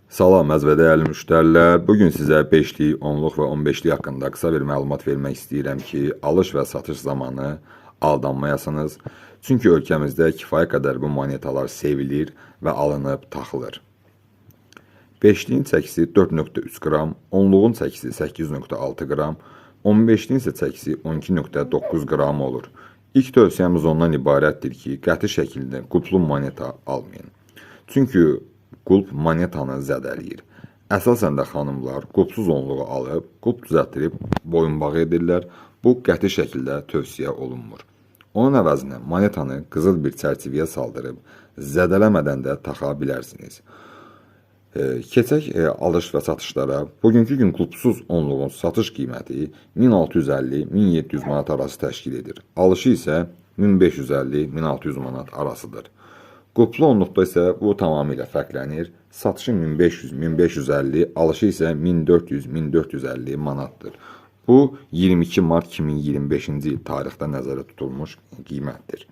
Salam əziz və dəyərli müştərilər. Bugün sizə 5'lik, 10'luq və 15'lik haqqında qısa bir məlumat vermək istəyirəm ki, alış və satış zamanı aldanmayasınız. Çünki ölkəmizdə kifayət qədər bu monetalar sevilir və alınıb taxılır. 5'liyin çəkisi 4.3 qram, 10'luğun çəkisi 8.6 qram, 15'liyin isə çəkisi 12.9 qram olur. İlk tövsiyəmiz ondan ibarətdir ki, qəti şəkildə qulplu moneta almayın. Çünki qulp monetanı zədələyir. Əsasən də xanımlar qulpsuz onluğu alıb, qulp düzəltdirib boyunbağı edirlər. Bu qəti şəkildə tövsiyə olunmur. Onun əvəzinə monetanı qızıl bir çərçivəyə saldırıb, zədələmədən də taxa bilərsiniz. Keçək alış və satışlara. Bugünkü gün qulpsuz onluğun satış qiyməti 1650-1700 manat arası təşkil edir. Alışı isə 1550-1600 manat arasıdır. Qulplu onluqda isə bu tamamilə fərqlənir. Satışı 1500-1550, alışı isə 1400-1450 manatdır. Bu 22 mart 2025-ci il tarixdə nəzərdə tutulmuş qiymətdir.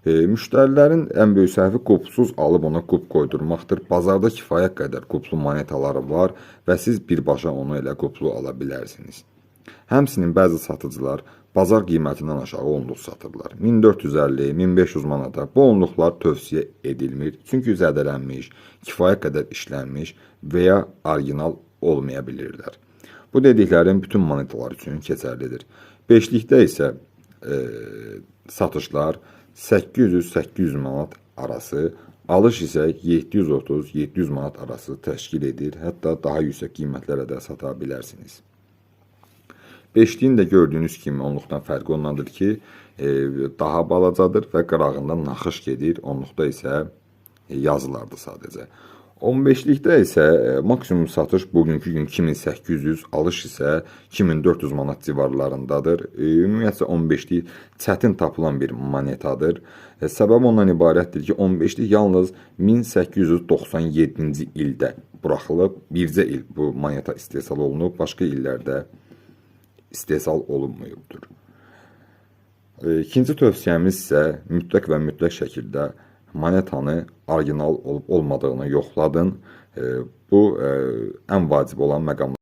Müştərilərin ən böyük səhvi qulpsuz alıb ona qulp qoydurmaqdır. Bazarda kifayət qədər qulplu monetaları var və siz birbaşa onu elə qulplu ala bilərsiniz. Həmçinin bəzi satıcılar bazar qiymətindən aşağı onluq satırlar. 1450-1500 manata bu onluqlar tövsiyə edilmir. Çünki zədələnmiş, kifayət qədər işlənmiş və ya orijinal olmaya bilirlər. Bu dediklərim bütün monetalar üçün keçərlidir. 5'likdə isə satışlar 800-800 manat arası, alış isə 730-700 manat arası təşkil edir. Hətta daha yüksək qiymətlərə də sata bilərsiniz. 5'liyin də gördüyünüz kimi onluqdan fərqi ondandır ki, daha balacadır və qırağından naxış gedir. Onluqda isə yazılardır sadəcə. 15'likdə isə maksimum satış bugünkü gün 2800, alış isə 2400 manat civarlarındadır. Ümumiyyətcə 15'lik çətin tapılan bir monetadır. Səbəb ondan ibarətdir ki, 15'lik yalnız 1897-ci ildə buraxılıb. Bircə il bu moneta istehsal olunub, başqa illərdə istehsal olunmayıbdır. İkinci tövsiyəmiz isə mütləq və mütləq şəkildə monetanı orijinal olub olmadığını yoxladın. Bu ən vacib olan məqamlar.